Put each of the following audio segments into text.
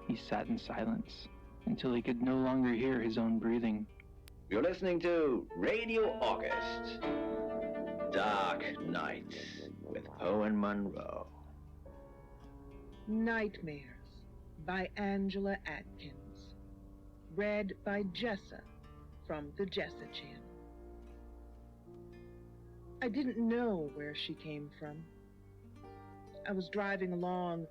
He sat in silence until he could no longer hear his own breathing. You're listening to Radio August, Dark Nights with Poe and Monroe. Nightmares by Angela Atkins. Read by Jessa from the Jessa Channel. I didn't know where she came from. I was driving along,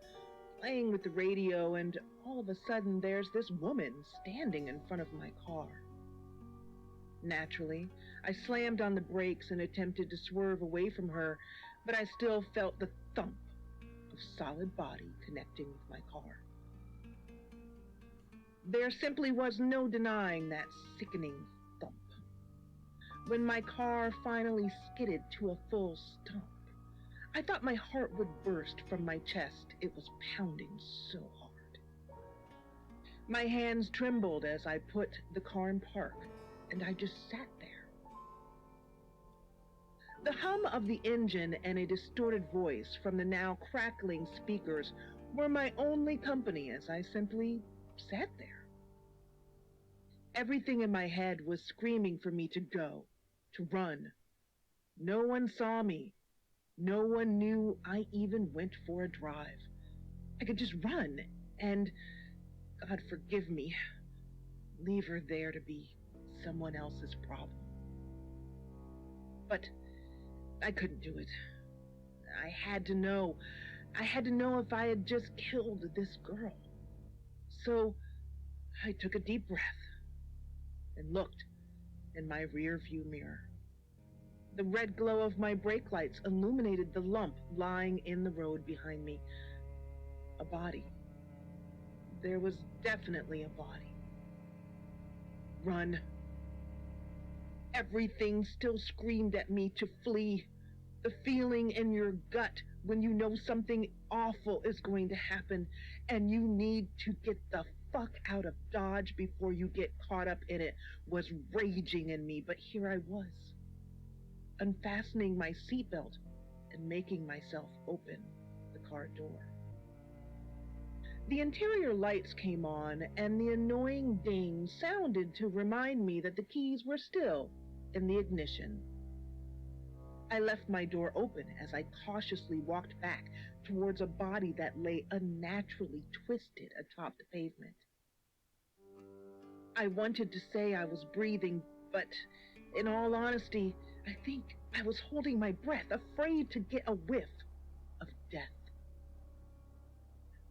playing with the radio, and all of a sudden there's this woman standing in front of my car. Naturally, I slammed on the brakes and attempted to swerve away from her, but I still felt the thump of solid body connecting with my car. There simply was no denying that sickening thump. When my car finally skidded to a full stop, I thought my heart would burst from my chest. It was pounding so hard. My hands trembled as I put the car in park, and I just sat there. The hum of the engine and a distorted voice from the now crackling speakers were my only company as I simply sat there. Everything in my head was screaming for me to go, to run. No one saw me. No one knew I even went for a drive. I could just run and, God forgive me, leave her there to be someone else's problem. But I couldn't do it. I had to know. I had to know if I had just killed this girl. So I took a deep breath and looked in my rear view mirror. The red glow of my brake lights illuminated the lump lying in the road behind me. A body. There was definitely a body. Run. Everything still screamed at me to flee. The feeling in your gut when you know something awful is going to happen and you need to get the fuck out of Dodge before you get caught up in it was raging in me, but here I was, unfastening my seatbelt and making myself open the car door. The interior lights came on and the annoying ding sounded to remind me that the keys were still in the ignition. I left my door open as I cautiously walked back towards a body that lay unnaturally twisted atop the pavement. I wanted to say I was breathing, but in all honesty, I think I was holding my breath, afraid to get a whiff of death.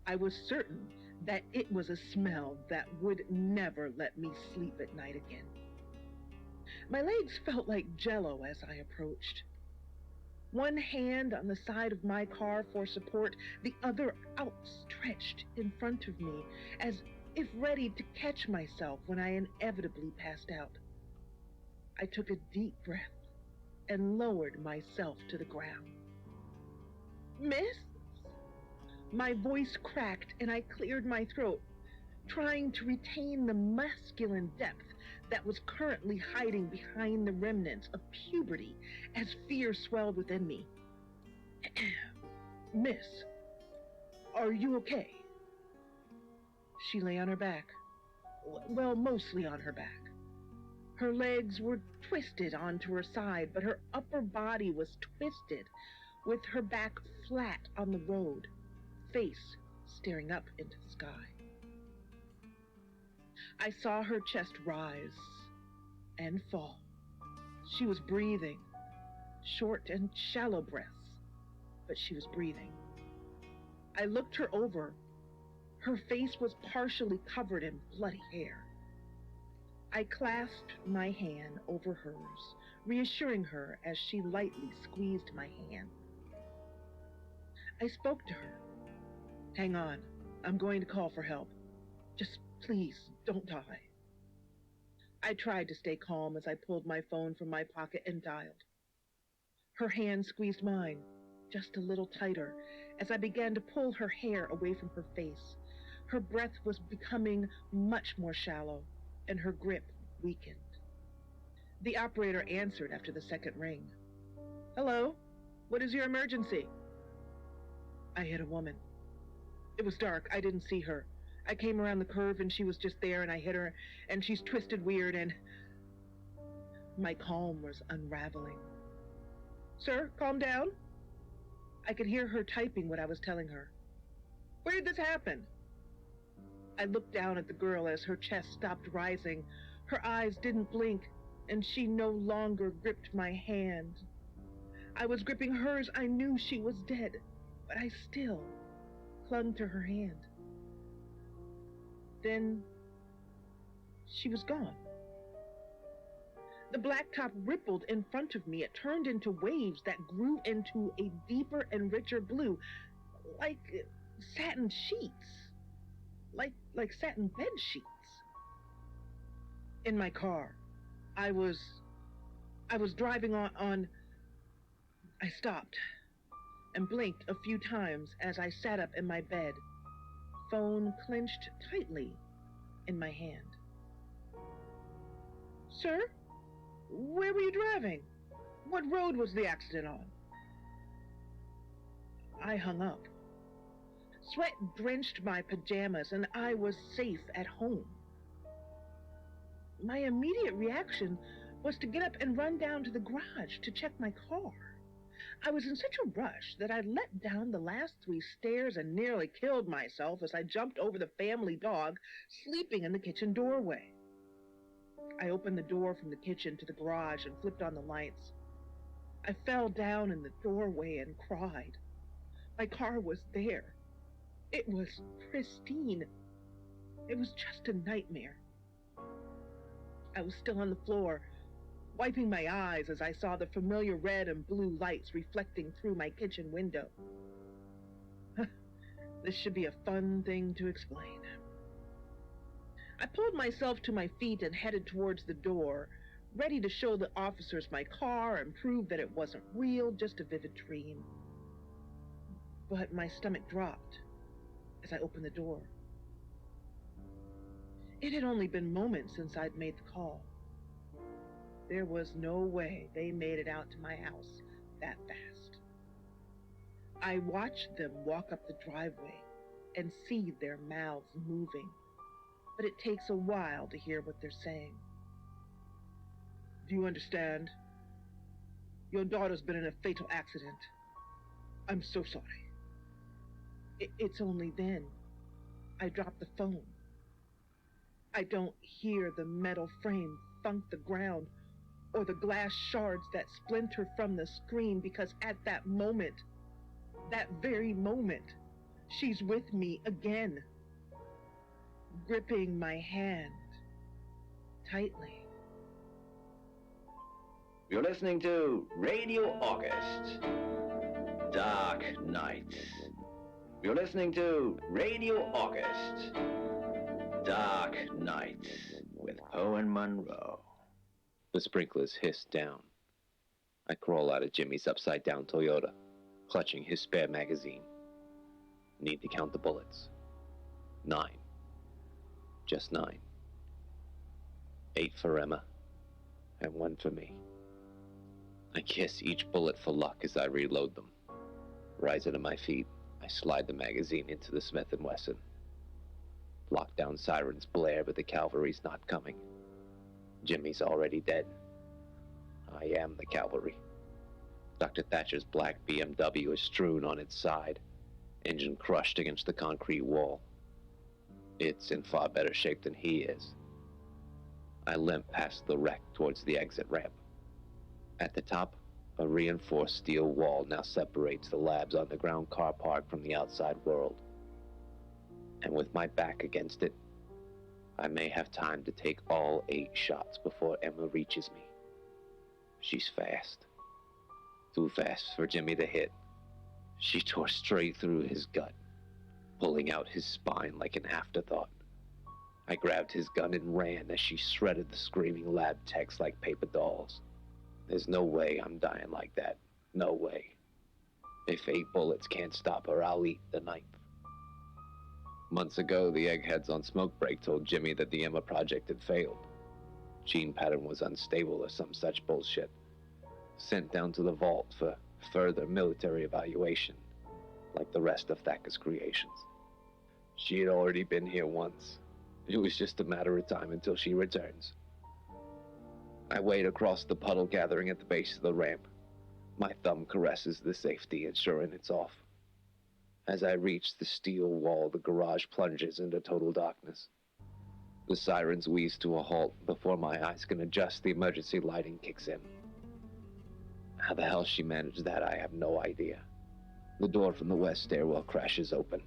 I was certain that it was a smell that would never let me sleep at night again. My legs felt like jello as I approached. One hand on the side of my car for support, the other outstretched in front of me, as if ready to catch myself when I inevitably passed out. I took a deep breath and lowered myself to the ground. Miss? My voice cracked and I cleared my throat, trying to retain the masculine depth that was currently hiding behind the remnants of puberty as fear swelled within me. Miss, are you okay? She lay on her back. Well, mostly on her back. Her legs were twisted onto her side, but her upper body was twisted, with her back flat on the road, face staring up into the sky. I saw her chest rise and fall. She was breathing, short and shallow breaths, but she was breathing. I looked her over. Her face was partially covered in bloody hair. I clasped my hand over hers, reassuring her as she lightly squeezed my hand. I spoke to her. Hang on, I'm going to call for help. Just please, don't die. I tried to stay calm as I pulled my phone from my pocket and dialed. Her hand squeezed mine, just a little tighter, as I began to pull her hair away from her face. Her breath was becoming much more shallow, and her grip weakened. The operator answered after the second ring. Hello? What is your emergency? I hit a woman. It was dark. I didn't see her. I came around the curve and she was just there, and I hit her, and she's twisted weird, and my calm was unraveling. Sir, calm down. I could hear her typing what I was telling her. Where did this happen? I looked down at the girl as her chest stopped rising. Her eyes didn't blink, and she no longer gripped my hand. I was gripping hers. I knew she was dead, but I still clung to her hand. Then she was gone. The blacktop rippled in front of me. It turned into waves that grew into a deeper and richer blue, like satin sheets, like satin bed sheets. In my car, I was driving on. I stopped and blinked a few times as I sat up in my bed, phone clenched tightly in my hand. Sir, where were you driving? What road was the accident on? I hung up. Sweat drenched my pajamas, and I was safe at home. My immediate reaction was to get up and run down to the garage to check my car. I was in such a rush that I let down the last 3 stairs and nearly killed myself as I jumped over the family dog sleeping in the kitchen doorway. I opened the door from the kitchen to the garage and flipped on the lights. I fell down in the doorway and cried. My car was there. It was pristine. It was just a nightmare. I was still on the floor, wiping my eyes as I saw the familiar red and blue lights reflecting through my kitchen window. This should be a fun thing to explain. I pulled myself to my feet and headed towards the door, ready to show the officers my car and prove that it wasn't real, just a vivid dream. But my stomach dropped as I opened the door. It had only been moments since I'd made the call. There was no way they made it out to my house that fast. I watched them walk up the driveway and see their mouths moving, but it takes a while to hear what they're saying. Do you understand? Your daughter's been in a fatal accident. I'm so sorry. It's only then I drop the phone. I don't hear the metal frame thunk the ground or the glass shards that splinter from the screen, because at that moment, that very moment, she's with me again, gripping my hand tightly. You're listening to Radio August, Dark Nights. You're listening to Radio August, Dark Nights with Poe and Monroe. The sprinklers hiss down. I crawl out of Jimmy's upside-down Toyota, clutching his spare magazine. Need to count the bullets. 9. Just 9. 8 for Emma, and 1 for me. I kiss each bullet for luck as I reload them. Rising to my feet, I slide the magazine into the Smith & Wesson. Lockdown sirens blare, but the cavalry's not coming. Jimmy's already dead. I am the cavalry. Dr. Thatcher's black BMW is strewn on its side, engine crushed against the concrete wall. It's in far better shape than he is. I limp past the wreck towards the exit ramp. At the top, a reinforced steel wall now separates the lab's underground car park from the outside world. And with my back against it, I may have time to take all 8 shots before Emma reaches me. She's fast. Too fast for Jimmy to hit. She tore straight through his gut, pulling out his spine like an afterthought. I grabbed his gun and ran as she shredded the screaming lab techs like paper dolls. There's no way I'm dying like that. No way. If 8 bullets can't stop her, I'll eat the 9th. Months ago, the eggheads on Smoke Break told Jimmy that the Emma project had failed. Gene pattern was unstable or some such bullshit. Sent down to the vault for further military evaluation, like the rest of Thacker's creations. She had already been here once. It was just a matter of time until she returns. I wade across the puddle gathering at the base of the ramp. My thumb caresses the safety, ensuring it's off. As I reach the steel wall, the garage plunges into total darkness. The sirens wheeze to a halt. Before my eyes can adjust, the emergency lighting kicks in. How the hell she managed that, I have no idea. The door from the west stairwell crashes open.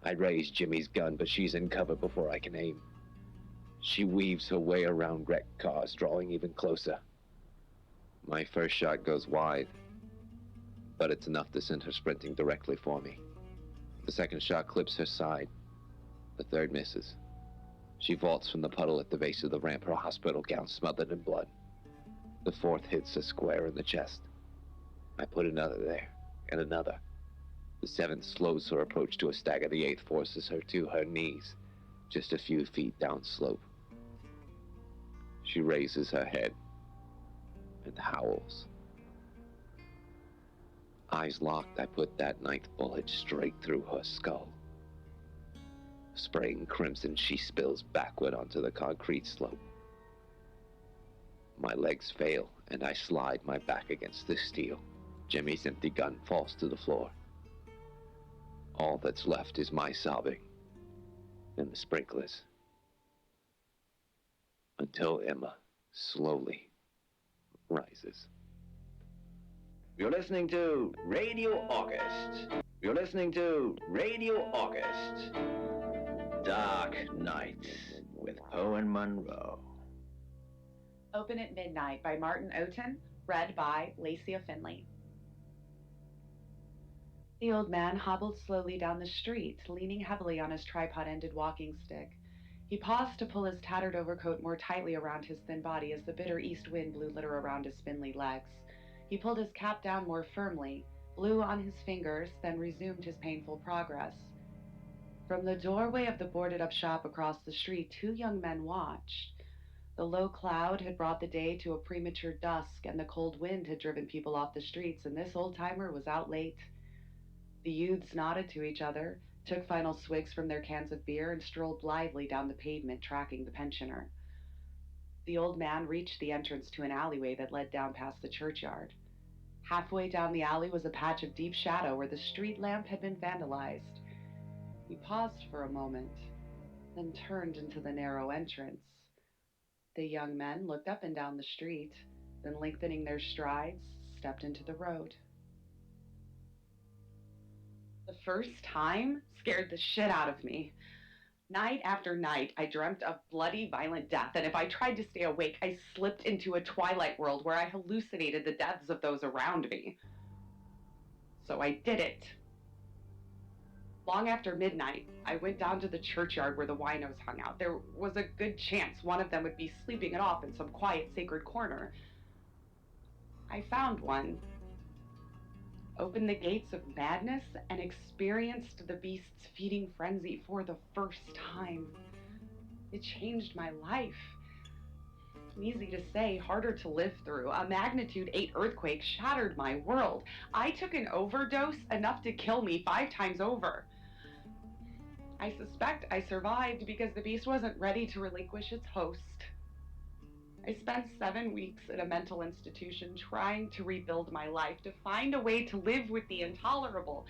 I raise Jimmy's gun, but she's in cover before I can aim. She weaves her way around wrecked cars, drawing even closer. My first shot goes wide, but it's enough to send her sprinting directly for me. The second shot clips her side. The third misses. She vaults from the puddle at the base of the ramp, her hospital gown smothered in blood. The fourth hits her square in the chest. I put another there, and another. The seventh slows her approach to a stagger. The eighth forces her to her knees, just a few feet downslope. She raises her head and howls. Eyes locked, I put that ninth bullet straight through her skull. Spraying crimson, she spills backward onto the concrete slope. My legs fail, and I slide my back against the steel. Jimmy's empty gun falls to the floor. All that's left is my sobbing and the sprinklers. Until Emma slowly rises. You're listening to Radio August. You're listening to Radio August. Dark Nights with Owen Monroe. Open at Midnight by Martin Oten, read by Lacia Finley. The old man hobbled slowly down the street, leaning heavily on his tripod-ended walking stick. He paused to pull his tattered overcoat more tightly around his thin body as the bitter east wind blew litter around his spindly legs. He pulled his cap down more firmly, blew on his fingers, then resumed his painful progress. From the doorway of the boarded-up shop across the street, two young men watched. The low cloud had brought the day to a premature dusk, and the cold wind had driven people off the streets, and this old-timer was out late. The youths nodded to each other, took final swigs from their cans of beer, and strolled blithely down the pavement, tracking the pensioner. The old man reached the entrance to an alleyway that led down past the churchyard. Halfway down the alley was a patch of deep shadow where the street lamp had been vandalized. He paused for a moment, then turned into the narrow entrance. The young men looked up and down the street, then lengthening their strides, stepped into the road. The first time scared the shit out of me. Night after night, I dreamt of bloody, violent death, and if I tried to stay awake, I slipped into a twilight world where I hallucinated the deaths of those around me. So I did it. Long after midnight, I went down to the churchyard where the winos hung out. There was a good chance one of them would be sleeping it off in some quiet, sacred corner. I found one, opened the gates of madness, and experienced the beast's feeding frenzy for the first time. It changed my life. Easy to say, harder to live through. A magnitude 8 earthquake shattered my world. I took an overdose enough to kill me 5 times over. I suspect I survived because the beast wasn't ready to relinquish its host. I spent 7 weeks at a mental institution trying to rebuild my life, to find a way to live with the intolerable.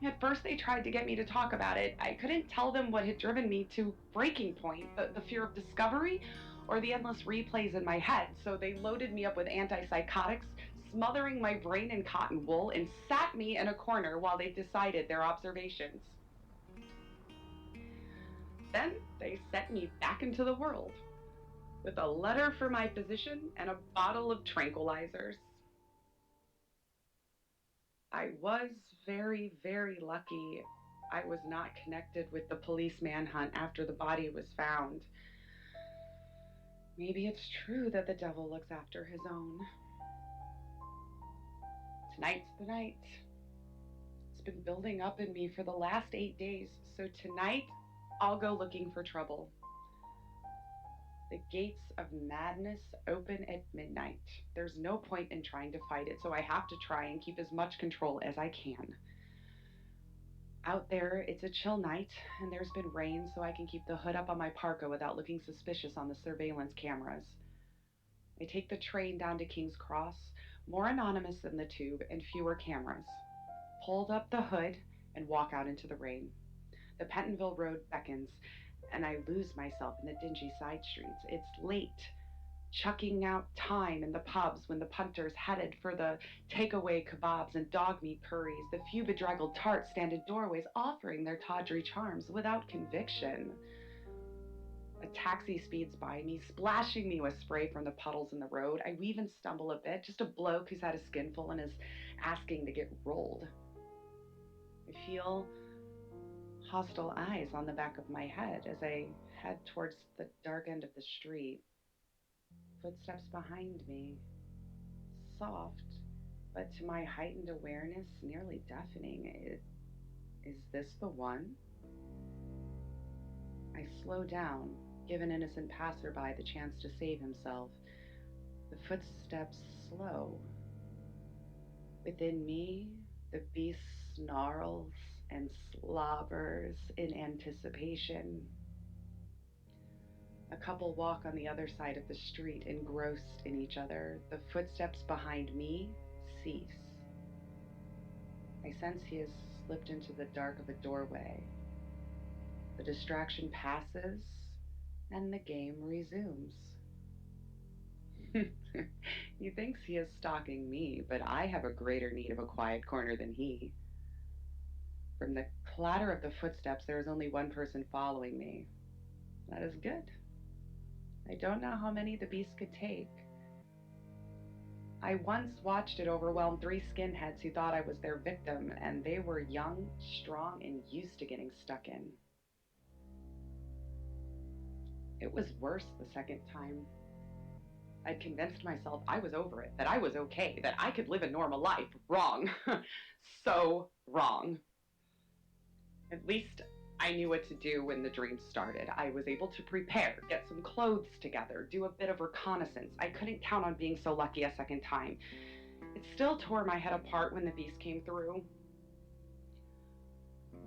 At first they tried to get me to talk about it. I couldn't tell them what had driven me to breaking point, the fear of discovery or the endless replays in my head. So they loaded me up with antipsychotics, smothering my brain in cotton wool, and sat me in a corner while they decided their observations. Then they sent me back into the world with a letter for my physician and a bottle of tranquilizers. I was very, very lucky I was not connected with the police manhunt after the body was found. Maybe it's true that the devil looks after his own. Tonight's the night. It's been building up in me for the last 8 days, so tonight I'll go looking for trouble. The gates of madness open at midnight. There's no point in trying to fight it, so I have to try and keep as much control as I can. Out there, it's a chill night, and there's been rain, so I can keep the hood up on my parka without looking suspicious on the surveillance cameras. I take the train down to King's Cross, more anonymous than the tube and fewer cameras. Pulled up the hood and walk out into the rain. The Pentonville Road beckons, and I lose myself in the dingy side streets. It's late, chucking out time in the pubs when the punters headed for the takeaway kebabs and dog meat curries. The few bedraggled tarts stand in doorways offering their tawdry charms without conviction. A taxi speeds by me, splashing me with spray from the puddles in the road. I weave and stumble a bit, just a bloke who's had a skinful and is asking to get rolled. I feel hostile eyes on the back of my head as I head towards the dark end of the street. Footsteps behind me, soft, but to my heightened awareness, nearly deafening. Is this the one? I slow down, give an innocent passerby the chance to save himself. The footsteps slow. Within me, the beast snarls and slobbers in anticipation. A couple walk on the other side of the street, engrossed in each other. The footsteps behind me cease. I sense he has slipped into the dark of a doorway. The distraction passes, and the game resumes. He thinks he is stalking me, but I have a greater need of a quiet corner than he. From the clatter of the footsteps, there is only one person following me. That is good. I don't know how many the beast could take. I once watched it overwhelm 3 skinheads who thought I was their victim, and they were young, strong, and used to getting stuck in. It was worse the second time. I'd convinced myself I was over it, that I was okay, that I could live a normal life. Wrong. So wrong. At least I knew what to do when the dream started. I was able to prepare, get some clothes together, do a bit of reconnaissance. I couldn't count on being so lucky a second time. It still tore my head apart when the beast came through.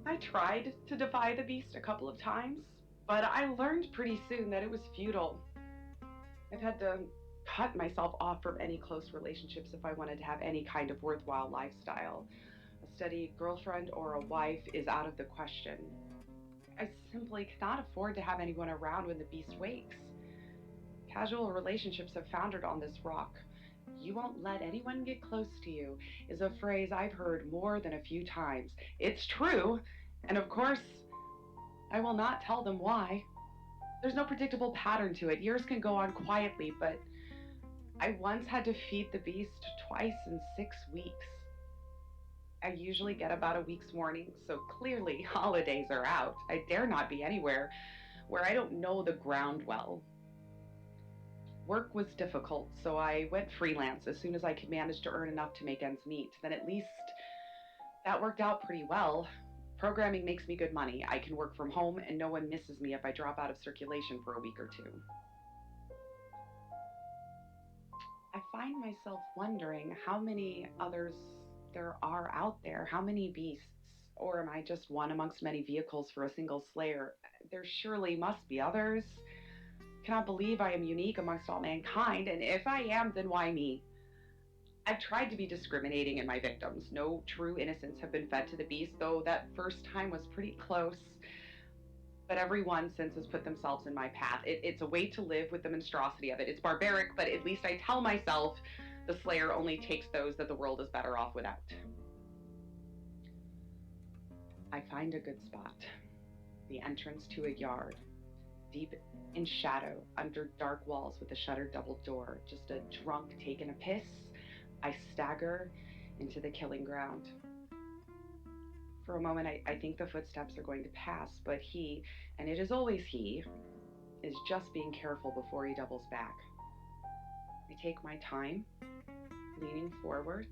I tried to defy the beast a couple of times, but I learned pretty soon that it was futile. I've had to cut myself off from any close relationships if I wanted to have any kind of worthwhile lifestyle. A steady girlfriend or a wife is out of the question. I simply cannot afford to have anyone around when the beast wakes. Casual relationships have foundered on this rock. "You won't let anyone get close to you" is a phrase I've heard more than a few times. It's true, and of course, I will not tell them why. There's no predictable pattern to it. Years can go on quietly, but I once had to feed the beast twice in 6 weeks. I usually get about a week's warning, so clearly holidays are out. I dare not be anywhere where I don't know the ground well. Work was difficult, so I went freelance as soon as I could manage to earn enough to make ends meet. Then at least that worked out pretty well. Programming makes me good money. I can work from home, and no one misses me if I drop out of circulation for a week or two. I find myself wondering how many others there are out there. How many beasts? Or am I just one amongst many vehicles for a single slayer? There surely must be others. Cannot believe I am unique amongst all mankind, and if I am, then why me? I've tried to be discriminating in my victims. No true innocents have been fed to the beast, though that first time was pretty close. But everyone since has put themselves in my path. It's a way to live with the monstrosity of it. It's barbaric, but at least I tell myself the Slayer only takes those that the world is better off without. I find a good spot. The entrance to a yard. Deep in shadow, under dark walls with a shuttered double door. Just a drunk taking a piss. I stagger into the killing ground. For a moment, I think the footsteps are going to pass, but he, and it is always he, is just being careful before he doubles back. I take my time, leaning forward,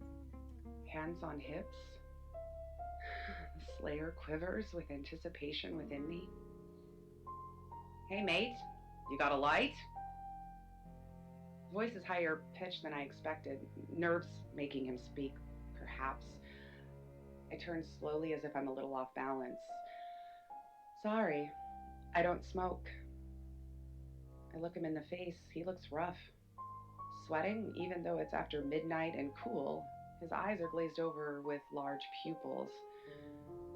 hands on hips. The Slayer quivers with anticipation within me. "Hey, mate, you got a light?" His voice is higher pitched than I expected, nerves making him speak, perhaps. I turn slowly as if I'm a little off balance. Sorry, I don't smoke. I look him in the face. He looks rough. Sweating, even though it's after midnight and cool. His eyes are glazed over with large pupils.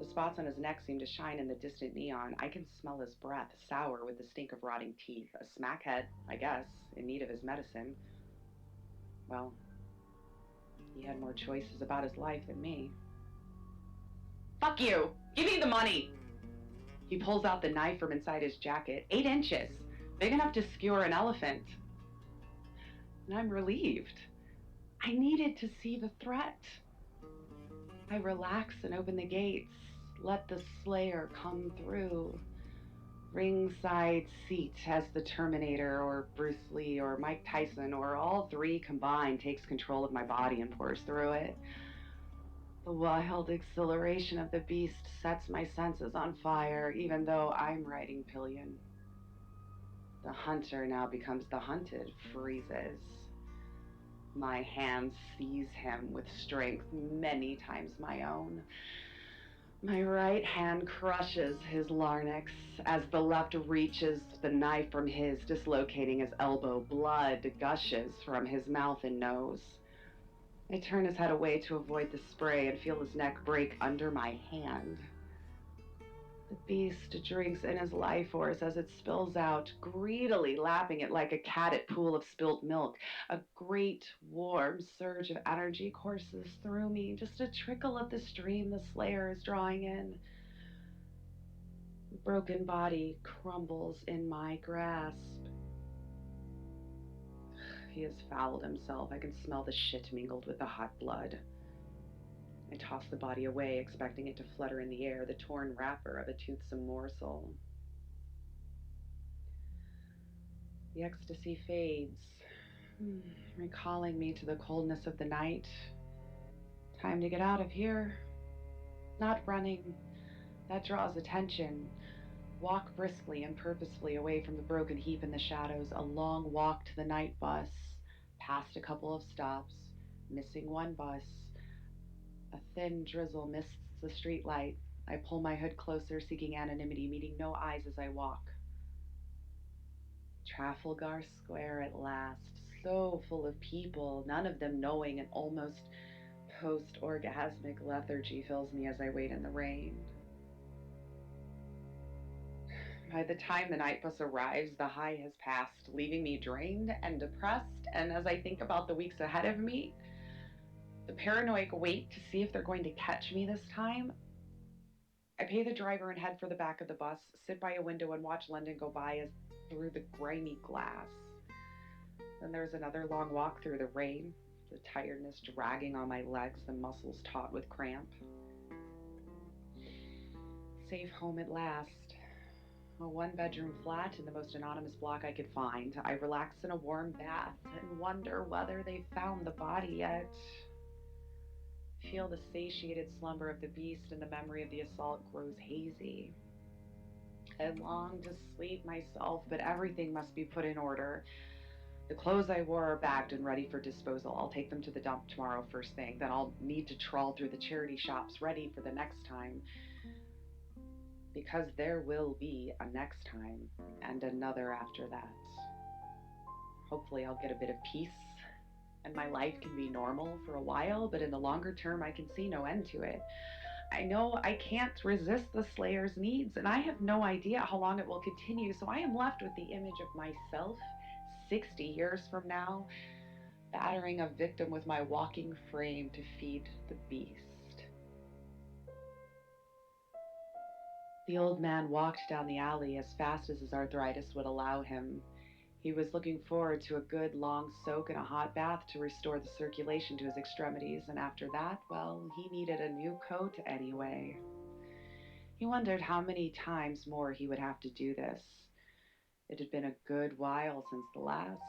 The spots on his neck seem to shine in the distant neon. I can smell his breath, sour with the stink of rotting teeth. A smackhead, I guess, in need of his medicine. Well, he had more choices about his life than me. Fuck you! Give me the money! He pulls out the knife from inside his jacket, 8 inches, big enough to skewer an elephant. And I'm relieved. I needed to see the threat. I relax and open the gates, let the Slayer come through. Ringside seat as the Terminator or Bruce Lee or Mike Tyson or all three combined takes control of my body and pours through it. The wild exhilaration of the beast sets my senses on fire, even though I'm riding pillion. The hunter now becomes the hunted, freezes. My hand seize him with strength many times my own. My right hand crushes his larynx as the left reaches the knife from his, dislocating his elbow. Blood gushes from his mouth and nose. I turn his head away to avoid the spray and feel his neck break under my hand. The beast drinks in his life force as it spills out, greedily lapping it like a cat at pool of spilled milk. A great warm surge of energy courses through me, just a trickle of the stream the Slayer is drawing in. The broken body crumbles in my grasp. He has fouled himself. I can smell the shit mingled with the hot blood. I toss the body away, expecting it to flutter in the air, the torn wrapper of a toothsome morsel. The ecstasy fades, recalling me to the coldness of the night. Time to get out of here. Not running. That draws attention. Walk briskly and purposefully away from the broken heap in the shadows. A long walk to the night bus, past a couple of stops, missing one bus. A thin drizzle mists the street light. I pull my hood closer, seeking anonymity, meeting no eyes as I walk. Trafalgar Square at last, so full of people, none of them knowing an almost post-orgasmic lethargy fills me as I wait in the rain. By the time the night bus arrives, the high has passed, leaving me drained and depressed, and as I think about the weeks ahead of me, the paranoid wait to see if they're going to catch me this time, I pay the driver and head for the back of the bus, sit by a window and watch London go by as through the grimy glass. Then there's another long walk through the rain, the tiredness dragging on my legs, the muscles taut with cramp. Safe home at last. A 1-bedroom flat in the most anonymous block I could find. I relax in a warm bath and wonder whether they've found the body yet. Feel the satiated slumber of the beast, and the memory of the assault grows hazy. I long to sleep myself, but everything must be put in order. The clothes I wore are bagged and ready for disposal. I'll take them to the dump tomorrow first thing. Then I'll need to trawl through the charity shops ready for the next time. Because there will be a next time and another after that. Hopefully I'll get a bit of peace and my life can be normal for a while, but in the longer term, I can see no end to it. I know I can't resist the Slayer's needs, and I have no idea how long it will continue, so I am left with the image of myself 60 years from now, battering a victim with my walking frame to feed the beast. The old man walked down the alley as fast as his arthritis would allow him. He was looking forward to a good long soak in a hot bath to restore the circulation to his extremities, and after that, well, he needed a new coat anyway. He wondered how many times more he would have to do this. It had been a good while since the last.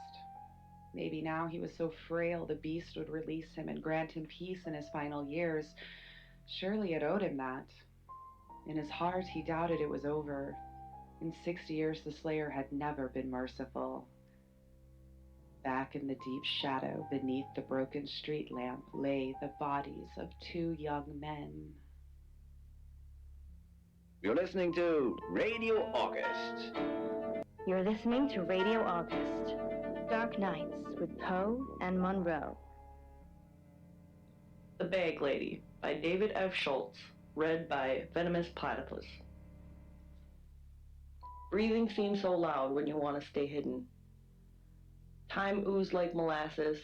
Maybe now he was so frail the beast would release him and grant him peace in his final years. Surely it owed him that. In his heart, he doubted it was over. In 60 years, the Slayer had never been merciful. Back in the deep shadow, beneath the broken street lamp, lay the bodies of 2 young men. You're listening to Radio August. You're listening to Radio August. Dark Nights with Poe and Monroe. The Bag Lady by David F. Schultz, read by Venomous Platypus. Breathing seems so loud when you want to stay hidden. Time oozed like molasses,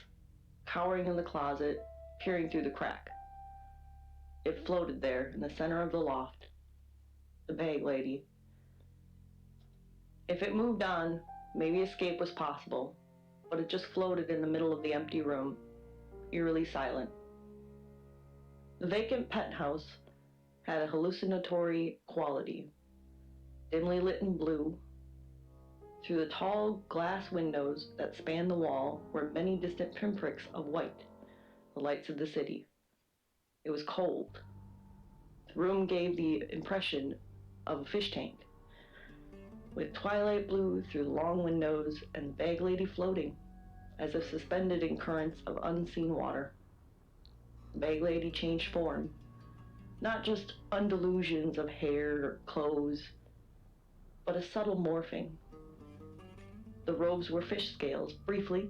cowering in the closet, peering through the crack. It floated there in the center of the loft. The Bag Lady. If it moved on, maybe escape was possible, but it just floated in the middle of the empty room, eerily silent. The vacant penthouse had a hallucinatory quality. Dimly lit in blue, through the tall glass windows that spanned the wall were many distant pinpricks of white, the lights of the city. It was cold. The room gave the impression of a fish tank, with twilight blue through the long windows and the Bag Lady floating, as if suspended in currents of unseen water. The Bag Lady changed form, not just undulations of hair or clothes, but a subtle morphing. The robes were fish scales, briefly,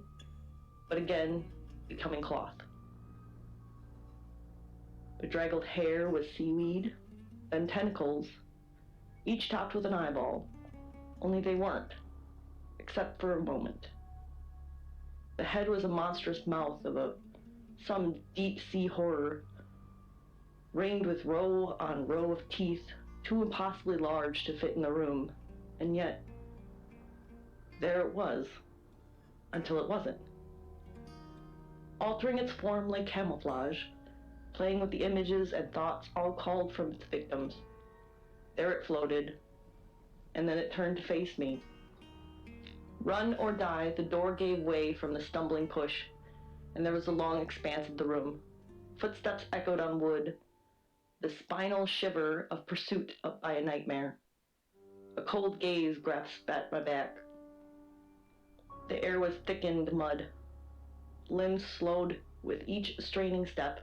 but again, becoming cloth. Bedraggled hair was seaweed, then tentacles, each topped with an eyeball, only they weren't, except for a moment. The head was a monstrous mouth of some deep-sea horror, ringed with row on row of teeth, too impossibly large to fit in the room, and yet, there it was, until it wasn't. Altering its form like camouflage, playing with the images and thoughts all called from its victims. There it floated, and then it turned to face me. Run or die, the door gave way from the stumbling push, and there was a long expanse of the room. Footsteps echoed on wood, the spinal shiver of pursuit up by a nightmare. A cold gaze grasped at my back. The air was thickened mud. Limbs slowed with each straining step.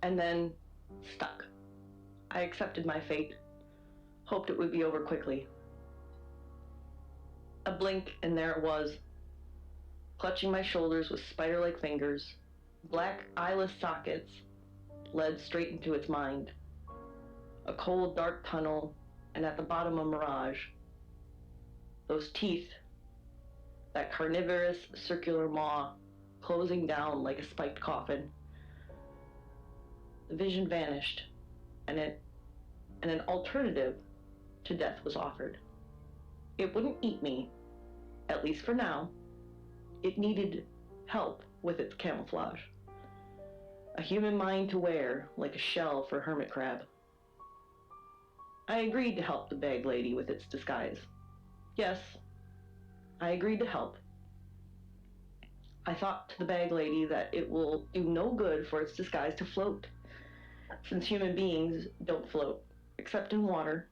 And then, stuck. I accepted my fate, hoped it would be over quickly. A blink, and there it was, clutching my shoulders with spider-like fingers. Black, eyeless sockets led straight into its mind. A cold, dark tunnel, and at the bottom a mirage. Those teeth, that carnivorous circular maw, closing down like a spiked coffin. The vision vanished, and an alternative to death was offered. It wouldn't eat me, at least for now. It needed help with its camouflage. A human mind to wear, like a shell for a hermit crab. I agreed to help the Bag Lady with its disguise. Yes, I agreed to help. I thought to the Bag Lady that it will do no good for its disguise to float, since human beings don't float, except in water,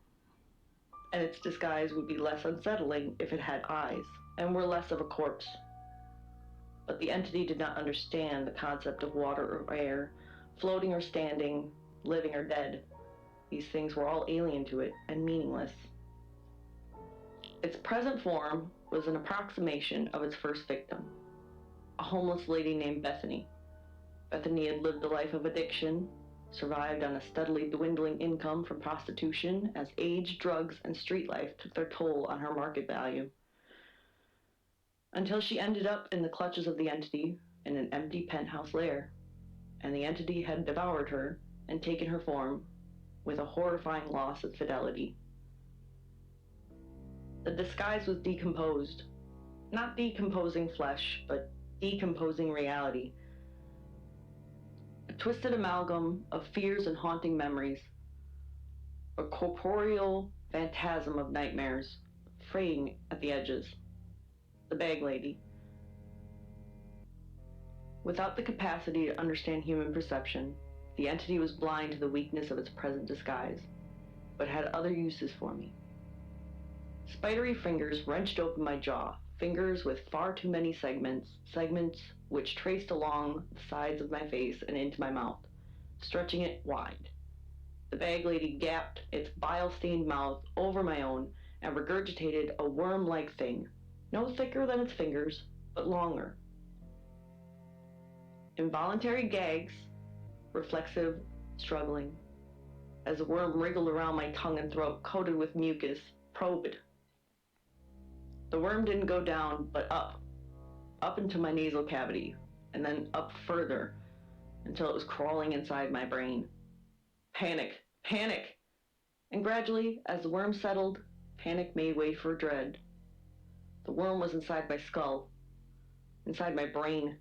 and its disguise would be less unsettling if it had eyes, and were less of a corpse. But the entity did not understand the concept of water or air, floating or standing, living or dead. These things were all alien to it and meaningless. Its present form was an approximation of its first victim, a homeless lady named Bethany. Bethany had lived a life of addiction, survived on a steadily dwindling income from prostitution as age, drugs, and street life took their toll on her market value. Until she ended up in the clutches of the entity in an empty penthouse lair, and the entity had devoured her and taken her form with a horrifying loss of fidelity. The disguise was decomposed, not decomposing flesh, but decomposing reality. A twisted amalgam of fears and haunting memories, a corporeal phantasm of nightmares, fraying at the edges. The Bag Lady. Without the capacity to understand human perception, the entity was blind to the weakness of its present disguise, but had other uses for me. Spidery fingers wrenched open my jaw, fingers with far too many segments which traced along the sides of my face and into my mouth, stretching it wide. the bag lady gapped its bile-stained mouth over my own and regurgitated a worm-like thing, no thicker than its fingers, but longer. Involuntary gags, reflexive struggling, as the worm wriggled around my tongue and throat coated with mucus, probed. The worm didn't go down, but up into my nasal cavity, and then up further until it was crawling inside my brain. Panic, panic! And gradually, as the worm settled, panic made way for dread. The worm was inside my skull, inside my brain.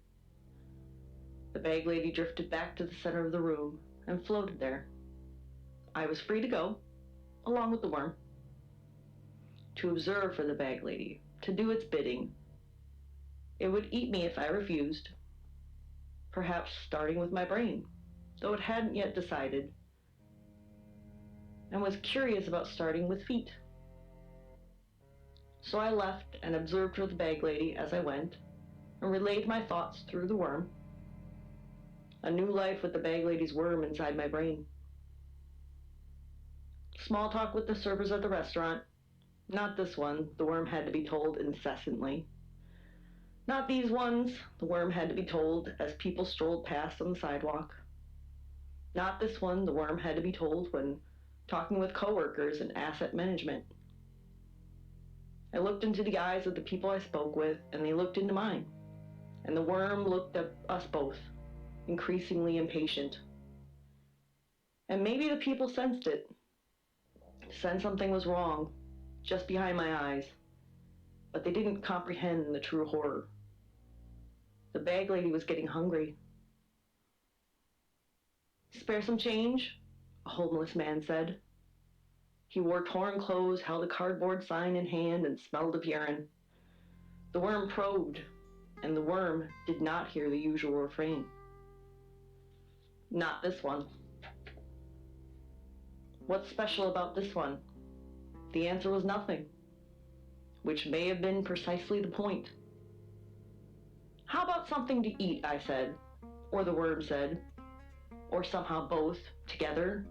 The bag lady drifted back to the center of the room and floated there. I was free to go, along with the worm, to observe for the bag lady, to do its bidding. It would eat me if I refused, perhaps starting with my brain, though it hadn't yet decided, and was curious about starting with feet. So I left and observed for the bag lady as I went, and relayed my thoughts through the worm. A new life with the bag lady's worm inside my brain. Small talk with the servers at the restaurant. Not this one, the worm had to be told incessantly. Not these ones, the worm had to be told as people strolled past on the sidewalk. Not this one, the worm had to be told when talking with coworkers in asset management. I looked into the eyes of the people I spoke with, and they looked into mine. And the worm looked at us both, increasingly impatient. And maybe the people sensed it, sensed something was wrong, just behind my eyes, but they didn't comprehend the true horror. The bag lady was getting hungry. "Spare some change?" a homeless man said. He wore torn clothes, held a cardboard sign in hand, and smelled of urine. The worm probed, and the worm did not hear the usual refrain. Not this one. What's special about this one? The answer was nothing, which may have been precisely the point. How about something to eat, I said, or the worm said, or somehow both together.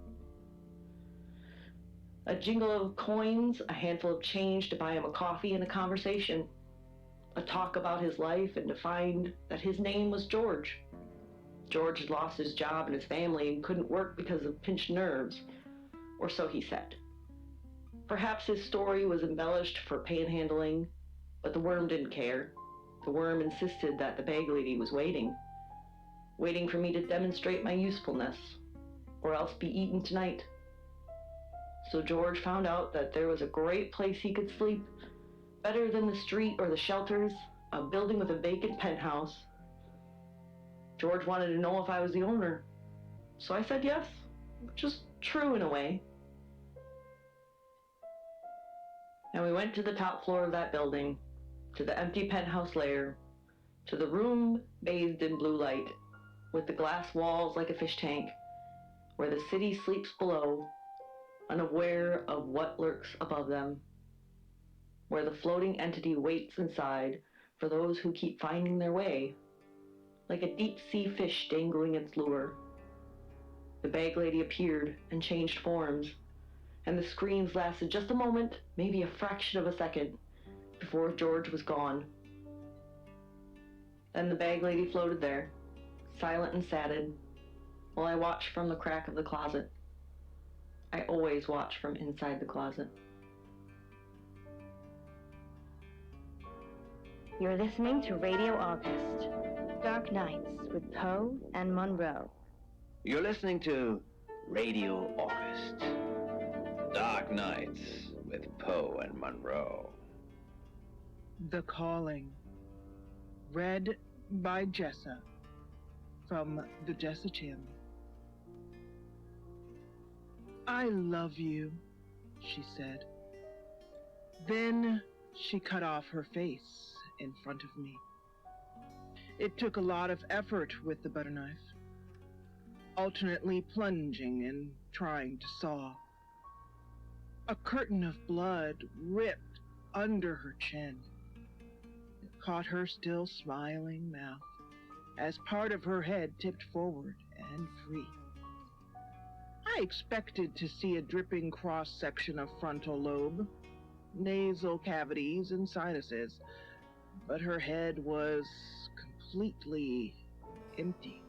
A jingle of coins, a handful of change to buy him a coffee, and a conversation. A talk about his life, and to find that his name was George. George had lost his job and his family and couldn't work because of pinched nerves, or so he said. Perhaps his story was embellished for panhandling, but the worm didn't care. The worm insisted that the bag lady was waiting for me to demonstrate my usefulness, or else be eaten tonight. So George found out that there was a great place he could sleep, better than the street or the shelters, a building with a vacant penthouse. George wanted to know if I was the owner, so I said yes, which is true in a way. And we went to the top floor of that building, to the empty penthouse lair, to the room bathed in blue light, with the glass walls like a fish tank, where the city sleeps below, unaware of what lurks above them, where the floating entity waits inside for those who keep finding their way, like a deep-sea fish dangling its lure. The bag lady appeared and changed forms, and the screams lasted just a moment, maybe a fraction of a second, before George was gone. Then the bag lady floated there, silent and saddened, while I watched from the crack of the closet. I always watch from inside the closet. You're listening to Radio August, Dark Nights with Poe and Monroe. You're listening to Radio August. Dark Nights with Poe and Monroe. The Calling, read by Jessa from the Jessa Channel. "I love you," she said. Then she cut off her face in front of me. It took a lot of effort with the butter knife, alternately plunging and trying to saw. A curtain of blood ripped under her chin. It caught her still smiling mouth as part of her head tipped forward and free. I expected to see a dripping cross-section of frontal lobe, nasal cavities, and sinuses, but her head was completely empty,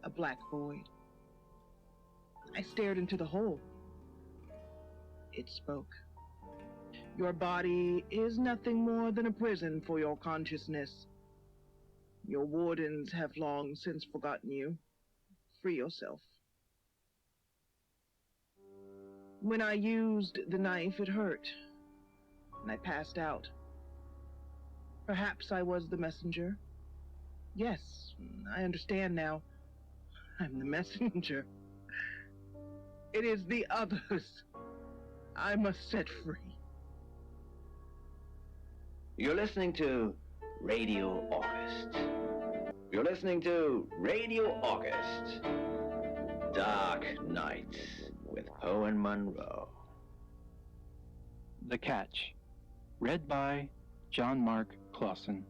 a black void. I stared into the hole. It spoke. Your body is nothing more than a prison for your consciousness. Your wardens have long since forgotten you. Free yourself. When I used the knife, it hurt, and I passed out. Perhaps I was the messenger. Yes, I understand now. I'm the messenger. It is the others I must set free. You're listening to Radio August. You're listening to Radio August. Dark Nights with Poe and Monroe. The Catch, read by John Mark Clausen.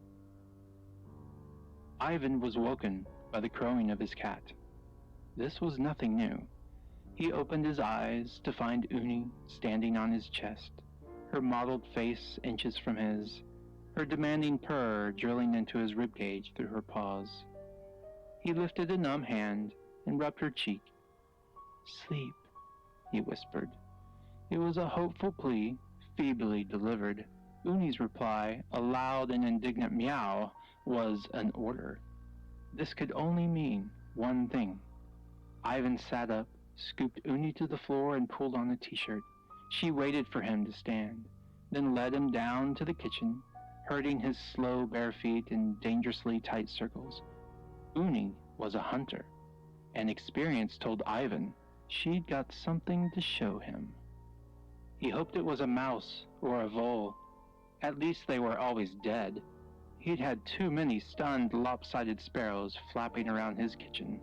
Ivan was woken by the crowing of his cat. This was nothing new. He opened his eyes to find Uni standing on his chest, her mottled face inches from his, her demanding purr drilling into his ribcage through her paws. He lifted a numb hand and rubbed her cheek. "Sleep," he whispered. It was a hopeful plea, feebly delivered. Uni's reply, a loud and indignant meow, was an order. This could only mean one thing. Ivan sat up, scooped Uni to the floor, and pulled on a t-shirt. She waited for him to stand, then led him down to the kitchen, herding his slow bare feet in dangerously tight circles. Uni was a hunter, and experience told Ivan she'd got something to show him. He hoped it was a mouse or a vole. At least they were always dead. He'd had too many stunned, lopsided sparrows flapping around his kitchen.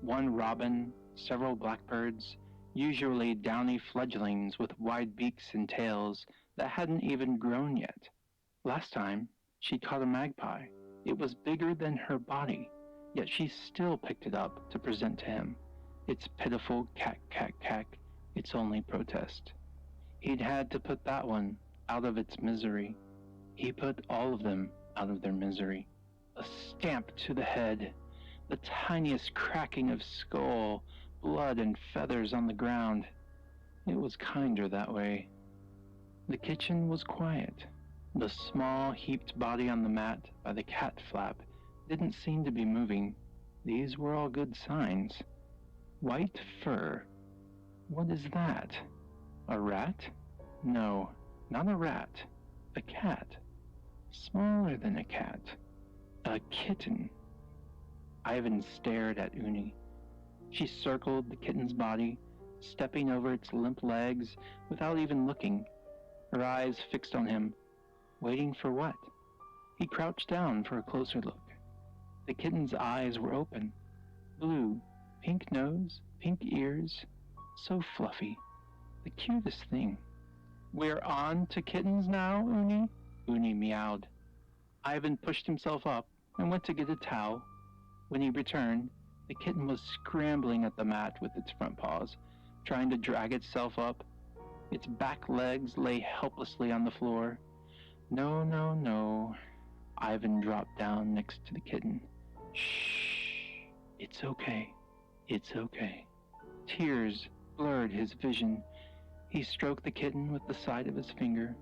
One robin, several blackbirds, usually downy fledglings with wide beaks and tails that hadn't even grown yet. Last time, she'd caught a magpie. It was bigger than her body, yet she still picked it up to present to him. Its pitiful cack, cack, cack, its only protest. He'd had to put that one out of its misery. He put all of them out of their misery. A stamp to the head, the tiniest cracking of skull, blood and feathers on the ground. It was kinder that way. The kitchen was quiet. The small, heaped body on the mat by the cat flap didn't seem to be moving. These were all good signs. White fur. What is that? A rat? No, not a rat. A cat. Smaller than a cat. A kitten. Ivan stared at Uni. She circled the kitten's body, stepping over its limp legs without even looking, her eyes fixed on him, waiting for what? He crouched down for a closer look. The kitten's eyes were open, blue, pink nose, pink ears, so fluffy, the cutest thing. "We're on to kittens now, Uni?" Uni meowed. Ivan pushed himself up and went to get a towel. When he returned, the kitten was scrambling at the mat with its front paws, trying to drag itself up. Its back legs lay helplessly on the floor. No, no, no. Ivan dropped down next to the kitten. Shh. It's okay. It's okay. Tears blurred his vision. He stroked the kitten with the side of his finger.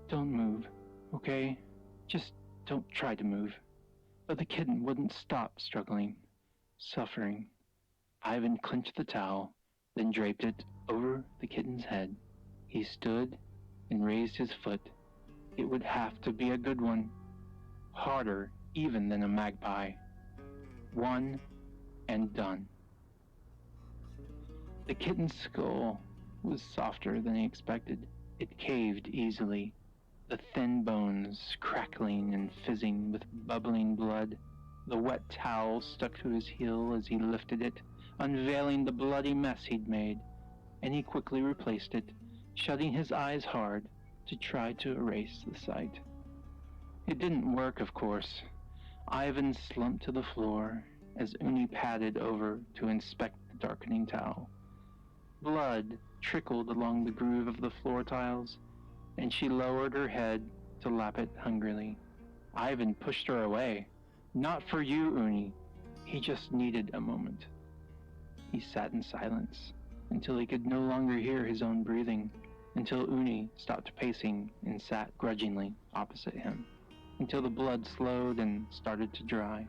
Don't move, okay? Just don't try to move. But the kitten wouldn't stop struggling, suffering. Ivan clenched the towel, then draped it over the kitten's head. He stood and raised his foot. It would have to be a good one. Harder even than a magpie. One and done. The kitten's skull was softer than he expected. It caved easily, the thin bones crackling and fizzing with bubbling blood. The wet towel stuck to his heel as he lifted it, unveiling the bloody mess he'd made, and he quickly replaced it, shutting his eyes hard to try to erase the sight. It didn't work, of course. Ivan slumped to the floor as Uni padded over to inspect the darkening towel. Blood trickled along the groove of the floor tiles, and she lowered her head to lap it hungrily. Ivan pushed her away. Not for you, Uni. He just needed a moment. He sat in silence until he could no longer hear his own breathing, until Uni stopped pacing and sat grudgingly opposite him, until the blood slowed and started to dry.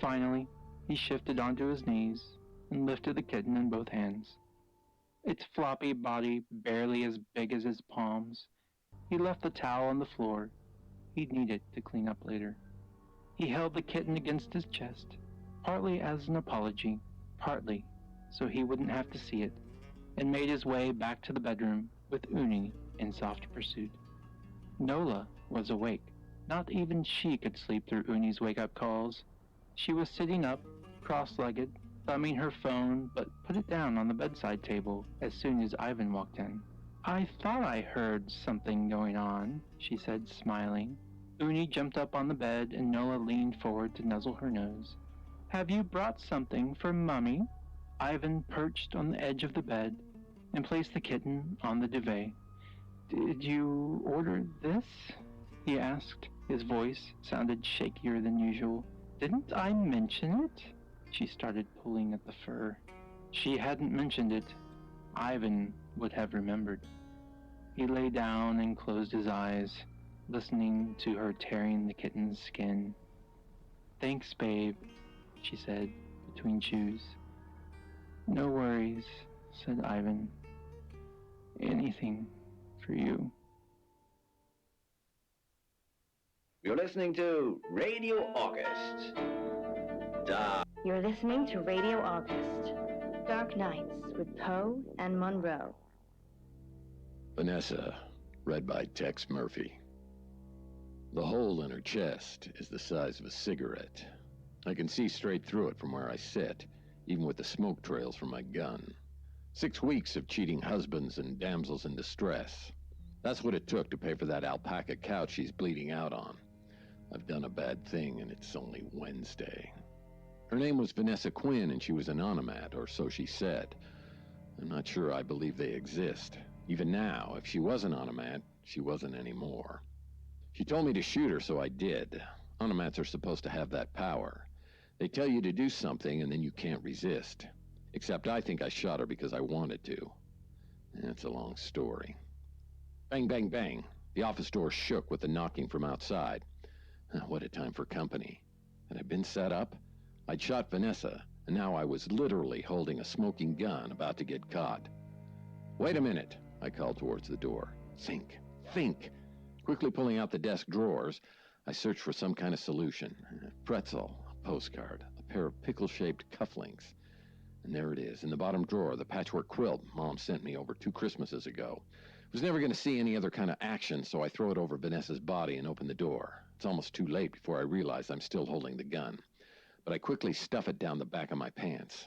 Finally, he shifted onto his knees and lifted the kitten in both hands. Its floppy body barely as big as his palms, he left the towel on the floor. He'd need it to clean up later. He held the kitten against his chest, partly as an apology, partly so he wouldn't have to see it, and made his way back to the bedroom with Uni in soft pursuit. Nola was awake. Not even she could sleep through Uni's wake-up calls. She was sitting up, cross-legged, thumbing her phone, but put it down on the bedside table as soon as Ivan walked in. "I thought I heard something going on," she said, smiling. Uni jumped up on the bed and Nola leaned forward to nuzzle her nose. "Have you brought something for Mummy?" Ivan perched on the edge of the bed and placed the kitten on the duvet. "Did you order this?" he asked. His voice sounded shakier than usual. "Didn't I mention it?" She started pulling at the fur. She hadn't mentioned it. Ivan would have remembered. He lay down and closed his eyes, listening to her tearing the kitten's skin. "Thanks, babe," she said, between chews. "No worries," said Ivan. "Anything for you." You're listening to Radio August. You're listening to Radio August. Dark Nights with Poe and Monroe. Vanessa, read by Tex Murphy. The hole in her chest is the size of a cigarette. I can see straight through it from where I sit, even with the smoke trails from my gun. 6 weeks of cheating husbands and damsels in distress. That's what it took to pay for that alpaca couch she's bleeding out on. I've done a bad thing, and it's only Wednesday. Her name was Vanessa Quinn, and she was an onomat, or so she said. I'm not sure I believe they exist. Even now, if she was an onomat, she wasn't anymore. She told me to shoot her, so I did. Onomats are supposed to have that power. They tell you to do something, and then you can't resist. Except I think I shot her because I wanted to. It's a long story. Bang, bang, bang. The office door shook with the knocking from outside. What a time for company. Had I been set up? I'd shot Vanessa, and now I was literally holding a smoking gun about to get caught. "Wait a minute," I called towards the door. Think. Quickly pulling out the desk drawers, I searched for some kind of solution. A pretzel, a postcard, a pair of pickle-shaped cufflinks. And there it is, in the bottom drawer, the patchwork quilt Mom sent me over 2 Christmases ago. I was never going to see any other kind of action, so I throw it over Vanessa's body and open the door. It's almost too late before I realize I'm still holding the gun. But I quickly stuff it down the back of my pants.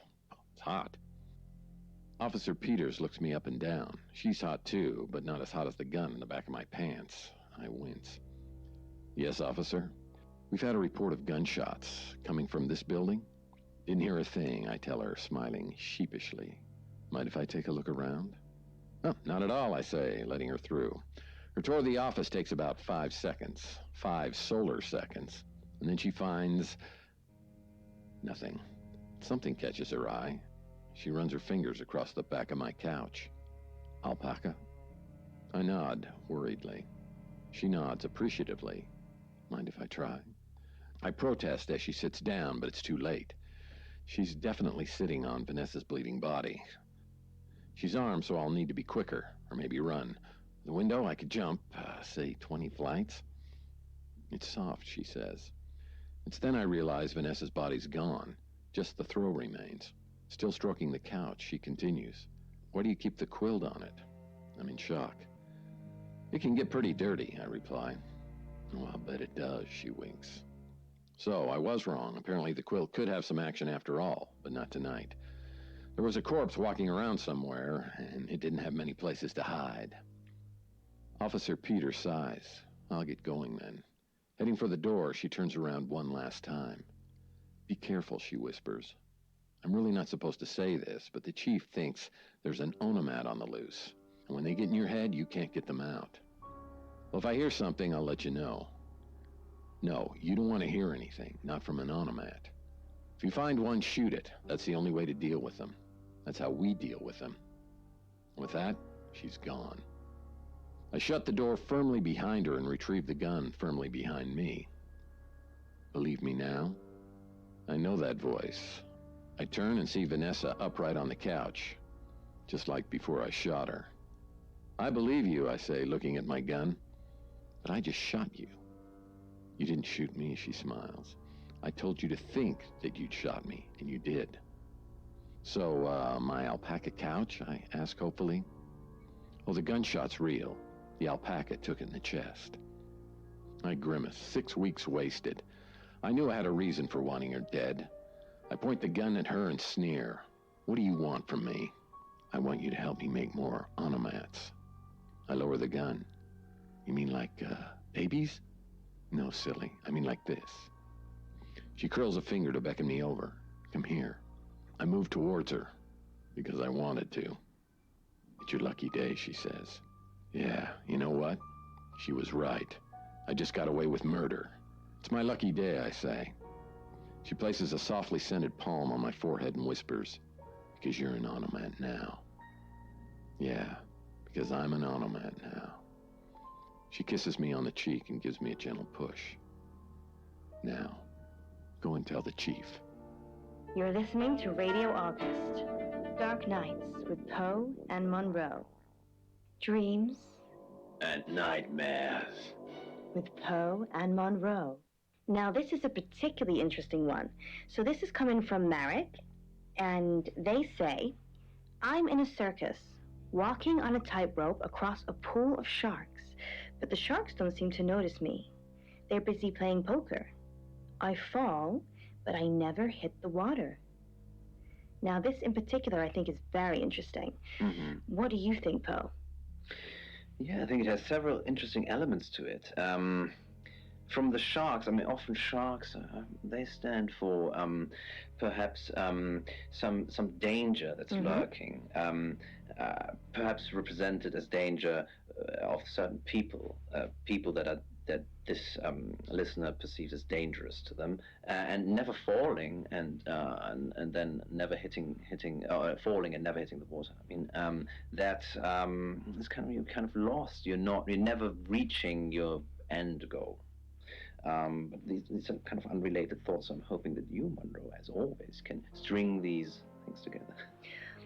It's hot. Officer Peters looks me up and down. She's hot too, but not as hot as the gun in the back of my pants. I wince. "Yes, officer? We've had a report of gunshots. Coming from this building?" "Didn't hear a thing," I tell her, smiling sheepishly. "Mind if I take a look around?" "Oh, not at all," I say, letting her through. Her tour of the office takes about 5 seconds. 5 solar seconds. And then she finds... nothing. Something catches her eye. She runs her fingers across the back of my couch. "Alpaca?" I nod, worriedly. She nods appreciatively. "Mind if I try?" I protest as she sits down, but it's too late. She's definitely sitting on Vanessa's bleeding body. She's armed, so I'll need to be quicker, or maybe run. The window, I could jump, say 20 flights. "It's soft," she says. It's then I realize Vanessa's body's gone. Just the throw remains. Still stroking the couch, she continues. "Why do you keep the quilt on it?" I'm in shock. "It can get pretty dirty," I reply. "Oh, I'll bet it does," she winks. So, I was wrong. Apparently the quilt could have some action after all, but not tonight. There was a corpse walking around somewhere, and it didn't have many places to hide. Officer Peters sighs. I'll get going then. Heading for the door, she turns around one last time. "Be careful," she whispers. I'm really not supposed to say this, but the chief thinks there's an onomat on the loose. And when they get in your head, you can't get them out. Well, if I hear something, I'll let you know. No, you don't want to hear anything, not from an onomat. If you find one, shoot it. That's the only way to deal with them. That's how we deal with them. With that, she's gone. I shut the door firmly behind her and retrieved the gun firmly behind me. Believe me now? I know that voice. I turn and see Vanessa upright on the couch, just like before I shot her. I believe you, I say, looking at my gun, but I just shot you. You didn't shoot me, she smiles. I told you to think that you'd shot me, and you did. So, my alpaca couch, I ask hopefully? Oh, the gunshot's real. The alpaca took it in the chest. I grimace, 6 weeks wasted. I knew I had a reason for wanting her dead. I point the gun at her and sneer. What do you want from me? I want you to help me make more onomats. I lower the gun. You mean like, babies? No, silly. I mean like this. She curls a finger to beckon me over. Come here. I move towards her, because I wanted to. It's your lucky day, she says. Yeah, you know what? She was right. I just got away with murder. It's my lucky day, I say. She places a softly scented palm on my forehead and whispers, because you're an onomat now. Yeah, because I'm an onomat now. She kisses me on the cheek and gives me a gentle push. Now, go and tell the chief. You're listening to Radio August, Dark Nights with Poe and Monroe. Dreams And nightmares. with Poe and Monroe. Now, this is a particularly interesting one. So this is coming from Marek, and they say, I'm in a circus, walking on a tightrope across a pool of sharks, but the sharks don't seem to notice me. They're busy playing poker. I fall, but I never hit the water. Now, this in particular, I think, is very interesting. Mm-hmm. What do you think, Poe? Yeah, I think it has several interesting elements to it. From the sharks, I mean, often sharks, they stand for perhaps some danger that's lurking, perhaps represented as danger of certain people, people that this listener perceives as dangerous to them, and never falling, and then never falling and never hitting the water. I mean, it's you're kind of lost. You're never reaching your end goal. But these are kind of unrelated thoughts. So I'm hoping that you, Monroe, as always, can string these things together.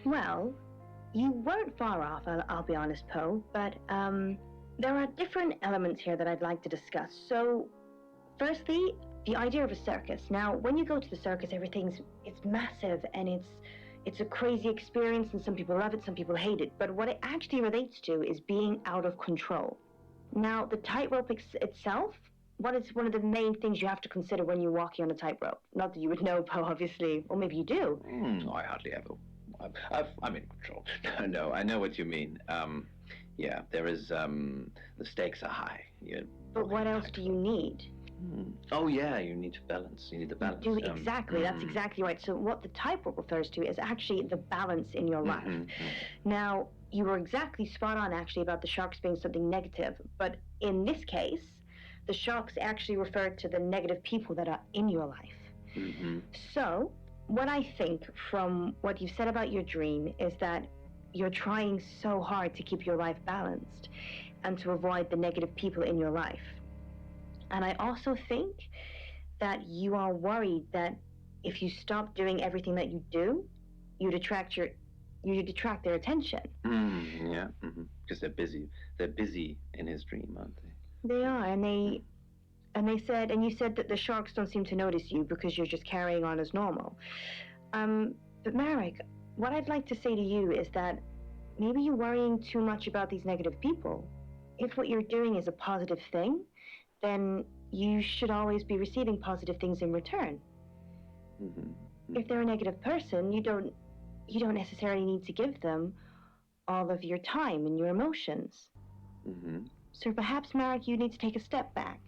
Well, you weren't far off, I'll be honest, Poe, but there are different elements here that I'd like to discuss. So, firstly, the idea of a circus. Now, when you go to the circus, it's massive, and it's a crazy experience, and some people love it, some people hate it. But what it actually relates to is being out of control. Now, the tightrope itself, what is one of the main things you have to consider when you're walking on a tightrope? Not that you would know, Poe, obviously, or maybe you do. I hardly ever. I'm in control. No, I know what you mean. Yeah, there is, the stakes are high. But what else do you need? Oh, yeah, you need to balance. You need the balance. Exactly, that's exactly right. So what the tightrope refers to is actually the balance in your life. Now, you were exactly spot on, actually, about the sharks being something negative. But in this case, the sharks actually refer to the negative people that are in your life. So, what I think from what you said about your dream is that you're trying so hard to keep your life balanced and to avoid the negative people in your life. And I also think that you are worried that if you stop doing everything that you do, you detract their attention. Yeah, because they're busy. They're busy in his dream, aren't they? They are, and you said that the sharks don't seem to notice you because you're just carrying on as normal. But Marek, what I'd like to say to you is that maybe you're worrying too much about these negative people. If what you're doing is a positive thing, then you should always be receiving positive things in return. If they're a negative person, you don't necessarily need to give them all of your time and your emotions. So perhaps, Marek, you need to take a step back,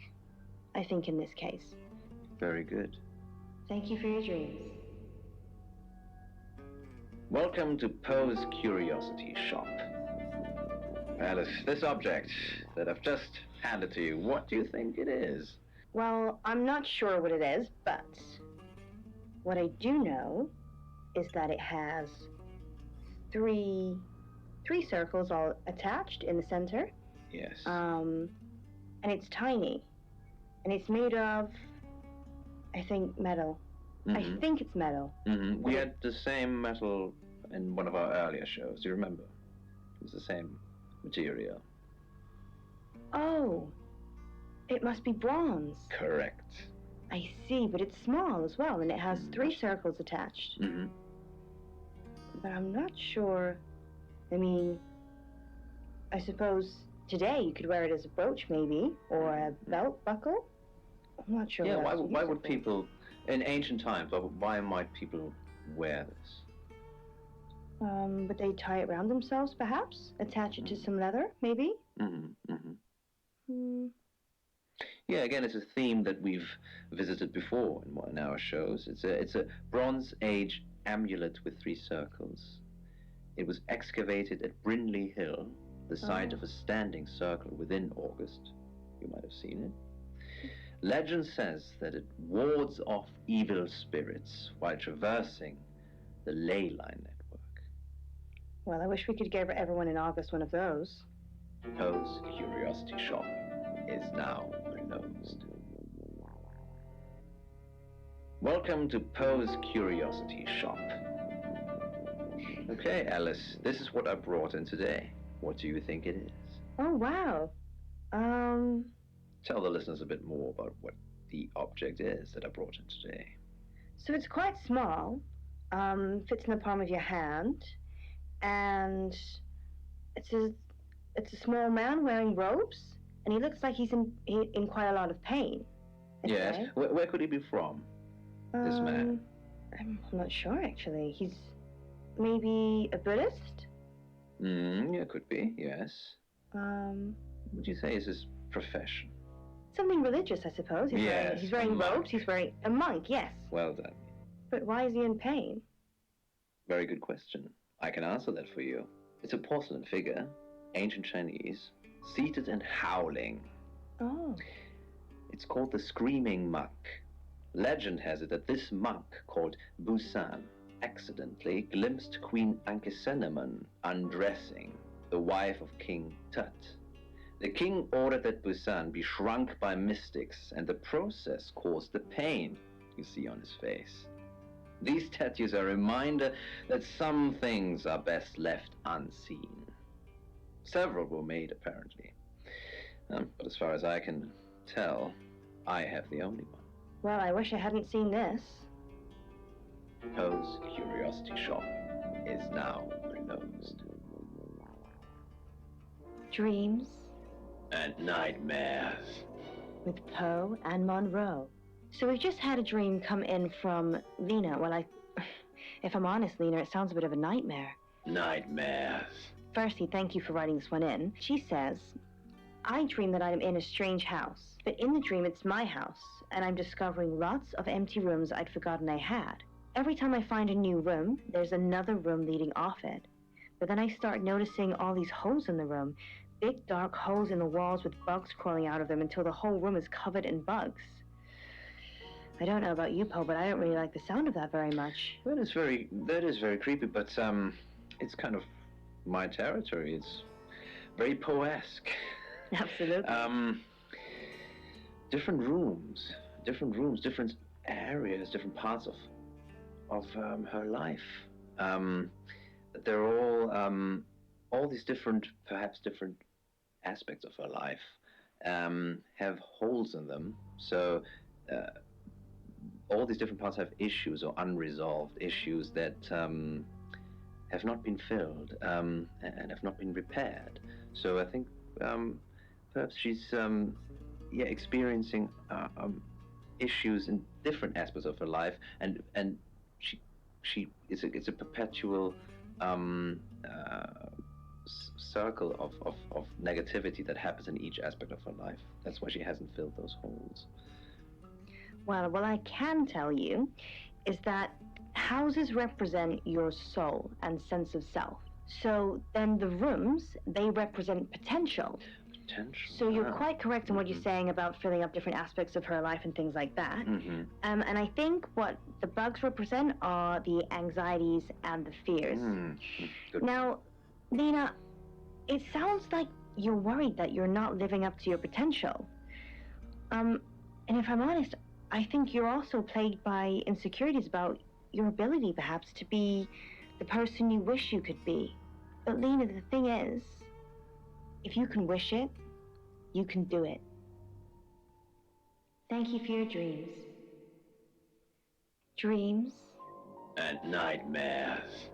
I think, in this case. Very good. Thank you for your dreams. Welcome to Poe's Curiosity Shop. Alice, this object that I've just handed to you, what do you think it is? Well, I'm not sure what it is, but what I do know is that it has three circles all attached in the center. Yes. And it's tiny. And it's made of, I think, metal. I think it's metal. We had the same metal in one of our earlier shows. Do you remember? It was the same material. Oh, it must be bronze. Correct. I see, but it's small as well, and it has three circles attached. But I'm not sure. I mean, I suppose today you could wear it as a brooch, maybe, or a belt buckle. I'm not sure. Yeah, what why would people, in ancient times, why might people wear this? Would they tie it around themselves, perhaps? Attach it to some leather, maybe? Yeah, again, it's a theme that we've visited before in our shows. It's a Bronze Age amulet with three circles. It was excavated at Brindley Hill, the site of a standing circle within August. You might have seen it. Legend says that it wards off evil spirits while traversing the ley line network. Well, I wish we could give everyone in August one of those. Poe's Curiosity Shop is now closed. Welcome to Poe's Curiosity Shop. Okay, Alice, this is what I brought in today. What do you think it is? Oh, wow. Tell the listeners a bit more about what the object is that I brought in today. So it's quite small, fits in the palm of your hand, and it's a small man wearing robes, and he looks like he's in quite a lot of pain. Yes. Where could he be from, this man? I'm not sure, actually. He's maybe a Buddhist? Yeah, could be, yes. What would you say is his profession? Something religious, I suppose. He's wearing robes. He's wearing a monk, yes. Well done. But why is he in pain? Very good question. I can answer that for you. It's a porcelain figure, ancient Chinese, seated and howling. Oh. It's called the Screaming Monk. Legend has it that this monk, called Busan, accidentally glimpsed Queen Anchisenamun undressing, the wife of King Tut. The king ordered that Busan be shrunk by mystics, and the process caused the pain you see on his face. These tattoos are a reminder that some things are best left unseen. Several were made, apparently. But as far as I can tell, I have the only one. Well, I wish I hadn't seen this. Poe's Curiosity Shop is now closed. Dreams and nightmares with Poe and Monroe. So we've just had a dream come in from Lena. Well, if I'm honest, Lena, it sounds a bit of a nightmare. Nightmares. Firstly, thank you for writing this one in. She says, I dream that I'm in a strange house, but in the dream it's my house, and I'm discovering lots of empty rooms I'd forgotten I had. Every time I find a new room, there's another room leading off it. But then I start noticing all these holes in the room, big dark holes in the walls with bugs crawling out of them until the whole room is covered in bugs. I don't know about you, Poe, but I don't really like the sound of that very much. That is very creepy, but it's kind of my territory. It's very Poe-esque. Absolutely. Different rooms, different areas, different parts of her life. They're all these different aspects of her life have holes in them. So all these different parts have issues or unresolved issues that have not been filled and have not been repaired. So I think perhaps she's experiencing issues in different aspects of her life, and it's a perpetual circle of negativity that happens in each aspect of her life. That's why she hasn't filled those holes. Well, what I can tell you is that houses represent your soul and sense of self. So then the rooms, they represent potential. Potential. So you're quite correct in what you're saying about filling up different aspects of her life and things like that. And I think what the bugs represent are the anxieties and the fears. Good. Now, Lena, it sounds like you're worried that you're not living up to your potential. And if I'm honest, I think you're also plagued by insecurities about your ability, perhaps, to be the person you wish you could be. But Lena, the thing is, if you can wish it, you can do it. Thank you for your dreams. Dreams And nightmares.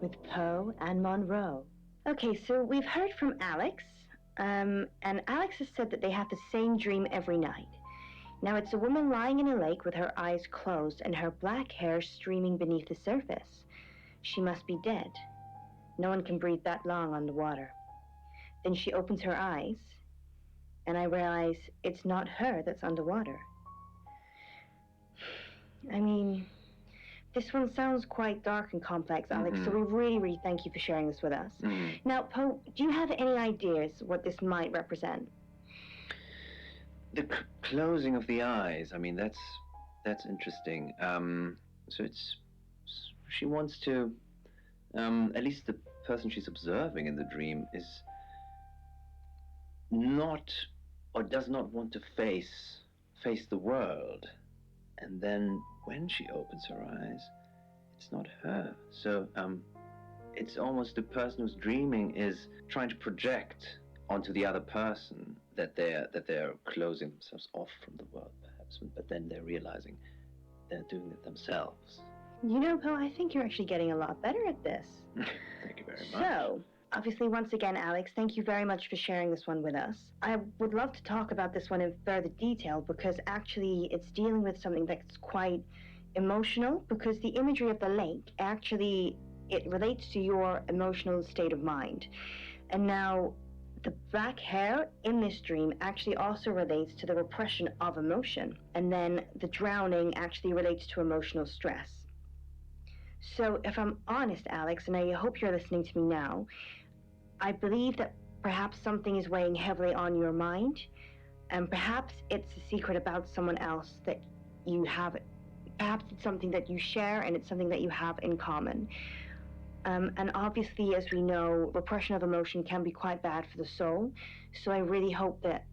with Poe and Monroe. Okay, so we've heard from Alex, and Alex has said that they have the same dream every night. Now, it's a woman lying in a lake with her eyes closed and her black hair streaming beneath the surface. She must be dead. No one can breathe that long underwater. Then she opens her eyes, and I realize it's not her that's underwater. I mean, this one sounds quite dark and complex, Alex, so we really thank you for sharing this with us. Now, Poe, do you have any ideas what this might represent? The closing of the eyes. I mean, that's interesting. So she wants to, at least the person she's observing in the dream is not, or does not want to face the world. And then when she opens her eyes, it's not her. So it's almost the person who's dreaming is trying to project onto the other person that they're closing themselves off from the world, perhaps, but then they're realizing they're doing it themselves. You know, Poe, I think you're actually getting a lot better at this. Thank you very much. So, obviously, once again, Alex, thank you very much for sharing this one with us. I would love to talk about this one in further detail because actually it's dealing with something that's quite emotional, because the imagery of the lake, actually, it relates to your emotional state of mind. And now, the black hair in this dream actually also relates to the repression of emotion. And then the drowning actually relates to emotional stress. So if I'm honest, Alex, and I hope you're listening to me now, I believe that perhaps something is weighing heavily on your mind, and perhaps it's a secret about someone else that you have. Perhaps it's something that you share, and it's something that you have in common. And obviously, as we know, repression of emotion can be quite bad for the soul. So I really hope that,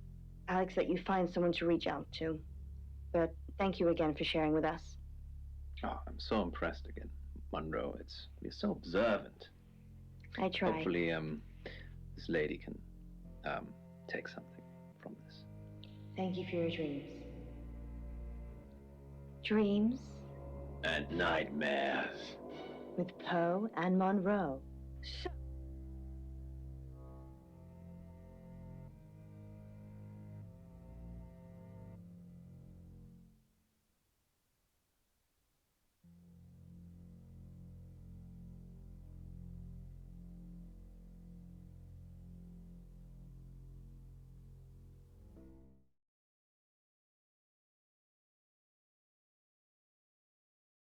Alex, that you find someone to reach out to. But thank you again for sharing with us. Oh, I'm so impressed again, Monroe. You're so observant. I try. Hopefully, this lady can take something from this. Thank you for your dreams. Dreams And nightmares. with Poe and Monroe. So